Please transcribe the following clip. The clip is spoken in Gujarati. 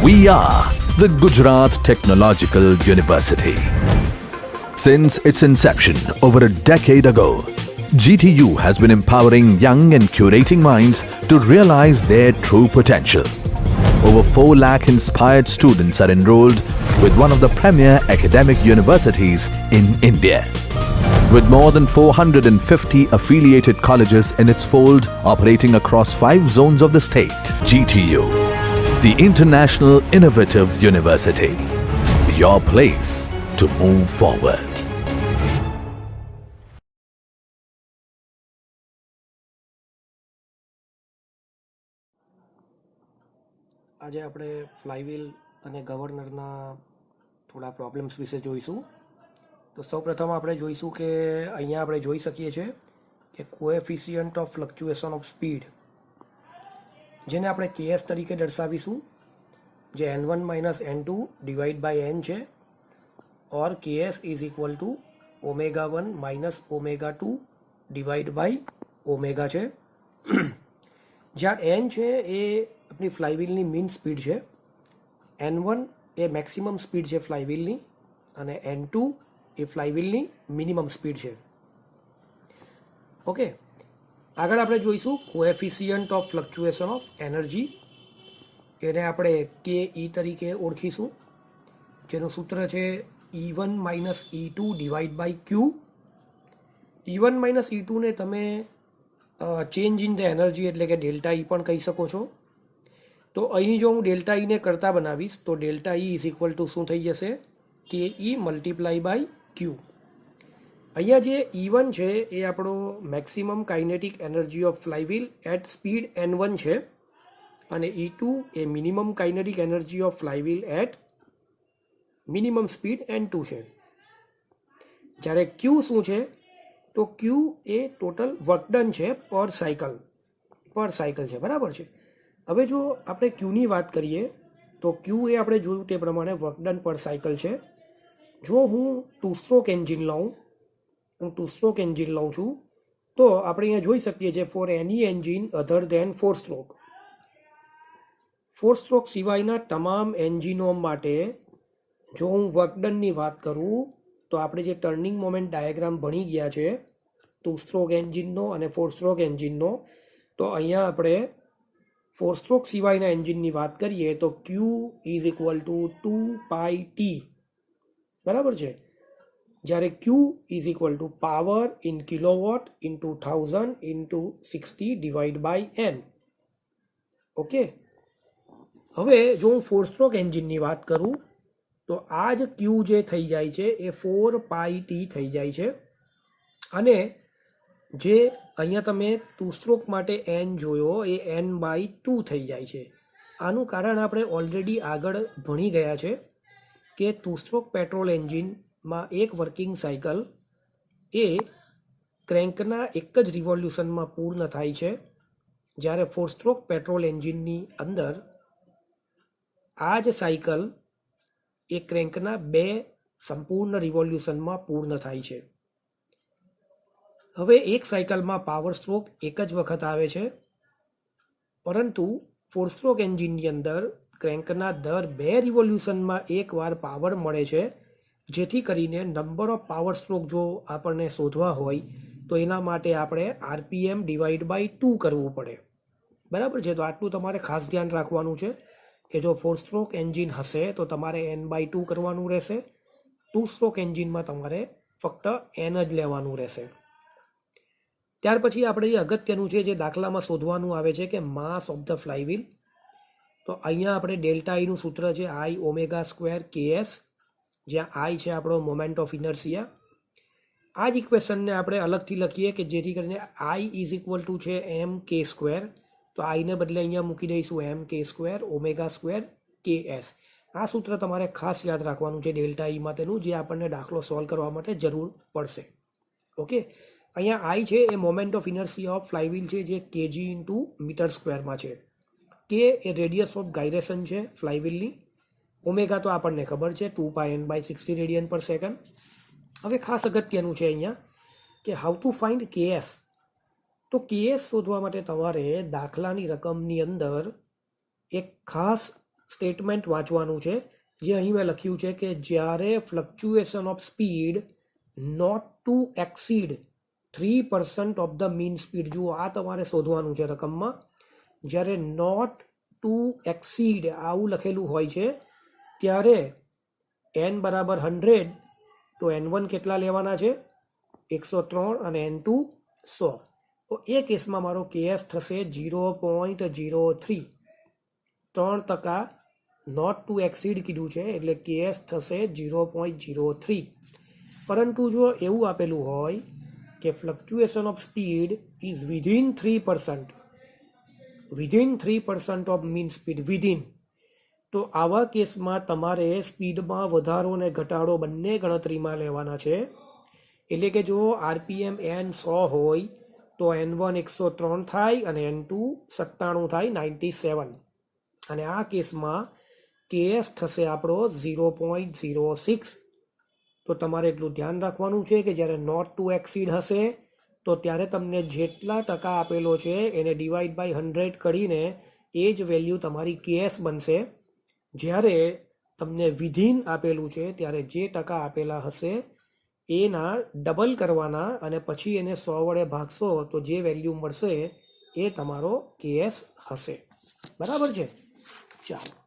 We are the Gujarat Technological University. Since its inception over a decade ago, GTU has been empowering young and curating minds to realize their true potential. Over 4 lakh inspired students are enrolled with one of the premier academic universities in India. With more than 450 affiliated colleges in its fold operating across 5 zones of the state, GTU, the International Innovative University, your place to move forward. આજે આપણે ફ્લાયવ્હીલ અને ગવર્નરના થોડા પ્રોબ્લેમ્સ વિશે જોઈશું. તો સૌપ્રથમ આપણે જોઈશું કે અહીંયા આપણે જોઈ શકીએ છીએ કે coefficient of fluctuation of speed, જેને આપણે કેએસ તરીકે દર્શાવીશું, જે n1 minus n2 divide by n છે, or KS is equal to ω1 minus ω2 divide by omega છે. જ્યાં n છે એ આપણી ફ્લાયવ્હીલની મીન સ્પીડ છે, n1 એ મેક્સિમમ સ્પીડ છે ફ્લાયવ્હીલની, અને n2 એ ફ્લાયવ્હીલની મિનિમમ સ્પીડ છે. ઓકે, આગળ આપણે જોઈશું coefficient of fluctuation of energy. એને આપણે કે ઈ તરીકે ઓળખીશું, જેનું સૂત્ર છે E1 minus E2 divide by Q. E1 minus E2 ને તમે ચેન્જ ઇન ધ એનર્જી એટલે કે ડેલ્ટા ઈ પણ કહી શકો છો. તો અહીં જો હું ડેલ્ટા ઈને કરતા બનાવીશ તો delta E is equal two શું થઈ જશે, કે ઈ મલ્ટીપ્લાય બાય ક્યુ. અહીંયા જે E1 છે એ આપણો maximum kinetic energy of flywheel at speed n1 છે, અને E2 એ minimum kinetic energy of flywheel at minimum speed n2 છે. જ્યારે ક્યુ શું છે, તો ક્યુ એ ટોટલ વર્ક ડન છે પર સાયકલ છે, બરાબર છે. હવે જો આપણે ક્યુની વાત કરીએ તો ક્યુ એ આપણે જોયું તે પ્રમાણે વર્ક ડન પર સાયકલ છે. જો હું ટુ સ્ટ્રોક એન્જિન લઉં છું તો આપણે અહીંયા જોઈ શકીએ છીએ ફોર એની એન્જિન અધર ધેન 4 સ્ટ્રોક સિવાયના તમામ એન્જિનો માટે જો હું વર્ક ડનની વાત કરું તો આપણે જે ટર્નિંગ મોમેન્ટ ડાયાગ્રામ ભણી ગયા છે 2 સ્ટ્રોક એન્જિનનો અને 4 સ્ટ્રોક એન્જિનનો, તો અહીંયા આપણે 4 સ્ટ્રોક સિવાયના એન્જિનની વાત કરીએ તો ક્યુ ઇઝ ઇક્વલ ટુ 2πt, બરાબર છે. જ્યારે Q is equal to power in kilowatt into 1000 into 60 divide by n. Okay, હવે જો હું 4 સ્ટ્રોક એન્જિનની વાત કરું તો આ જ ક્યુ જે થઈ જાય છે એ 4πt થઈ જાય છે, અને જે અહીંયા તમે 2 સ્ટ્રોક માટે n જોયો એ n/2 થઈ જાય છે. આનું કારણ આપણે ઓલરેડી આગળ ભણી ગયા છે કે 2 સ્ટ્રોક પેટ્રોલ એન્જિનમાં એક વર્કિંગ સાયકલ એ ક્રેન્કના એક જ રિવોલ્યુશનમાં પૂર્ણ થાય છે, જ્યારે 4 સ્ટ્રોક પેટ્રોલ એન્જિનની અંદર આ જ સાયકલ એ ક્રેન્કના 2 સંપૂર્ણ રિવોલ્યુશનમાં પૂર્ણ થાય છે. હવે એક સાયકલમાં પાવર સ્ટ્રોક એક જ વખત આવે છે, પરંતુ 4 સ્ટ્રોક એન્જિનની અંદર ક્રેન્કના દર 2 રિવોલ્યુશનમાં એકવાર પાવર મળે છે, જેથી કરીને નંબર ઓફ પાવર સ્ટ્રોક જો આપણને શોધવા હોય તો એના માટે આપણે RPM ડિવાઈડ બાય 2 કરવું પડે, બરાબર છે. તો આટલું તમારે ખાસ ધ્યાન રાખવાનું છે કે જો 4 સ્ટ્રોક એન્જિન હશે તો તમારે n/2 કરવાનું રહેશે, 2 સ્ટ્રોક એન્જિનમાં તમારે ફક્ત n જ લેવાનું રહેશે. ત્યાર પછી આપણે જે અગત્યનું છે જે દાખલામાં શોધવાનું આવે છે કે માસ ઓફ ધ ફ્લાયવ્હીલ. તો અહીંયા આપણે ડેલ્ટા આઈનું સૂત્ર છે I⍵² KS, જ્યાં I છે આપણો મોમેન્ટ ઓફ ઇનર્શિયા. આ જ ઇક્વેશનને આપણે અલગથી લખીએ કે જેથી કરીને I ઇઝ ઇક્વલ ટુ છે mk², તો આઈને બદલે અહીંયા મૂકી દઈશું mk² ω² KS. આ સૂત્ર તમારે ખાસ યાદ રાખવાનું છે ડેલ્ટા ઈ માટેનું, જે આપણને દાખલો સોલ્વ કરવા માટે જરૂર પડશે. ઓકે, અહીંયા I છે એ moment of inertia of flywheel છે, જે kg ઇન્ટુ મીટર²માં છે. કે એ રેડિયસ ઓફ ગાયરેશન છે ફ્લાયવ્હીલની. ઓમેગા તો આપણને ખબર છે 2πn/60 રેડિયન પર સેકન્ડ. હવે ખાસ અગત્યનું છે અહીંયા કે હાઉ ટુ ફાઇન્ડ KS. તો KS શોધવા માટે તમારે દાખલાની રકમની અંદર એક ખાસ સ્ટેટમેન્ટ વાંચવાનું છે, જે અહીં મેં લખ્યું છે કે જ્યારે fluctuation of speed not to exceed 3% of the mean speed, જુઓ આ તમારે શોધવાનું છે રકમમાં. જ્યારે નોટ ટુ એક્સીડ આવું લખેલું હોય છે ત્યારે n બરાબર 100, તો n1 કેટલા લેવાના છે 103 અને n2 100. તો એ કેસમાં મારો કેએસ થશે 0.03, 3% નોટ ટુ એક્સીડ કીધું છે એટલે કેએસ થશે 0.03. પરંતુ જો એવું આપેલું હોય કે fluctuation of speed is within 3%, within 3% of mean speed, within, તો આવા કેસમાં તમારે સ્પીડમાં વધારો અને ઘટાડો બંને ગણતરીમાં લેવાના છે. એટલે કે જો આરપીએમ n 100 હોય તો n1 103 થાય અને n2 97 થાય, 97. અને આ કેસમાં કેએસ થશે આપણો 0.06. તો તમારે એટલું ધ્યાન રાખવાનું છે કે જ્યારે નોટ ટુ એક્સીડ હશે તો ત્યારે તમને જેટલા ટકા આપેલો છે એને ડિવાઈડ બાય 100 કરીને એ જ વેલ્યુ તમારી કેએસ બનશે. જ્યારે તમને વિધિન આપેલું છે ત્યારે જે ટકા આપેલા હશે એના ડબલ કરવાના અને પછી એને 100 વડે ભાગશો તો જે વેલ્યુ મળશે એ તમારો કેએસ હશે. બરાબર છે? ચાલો.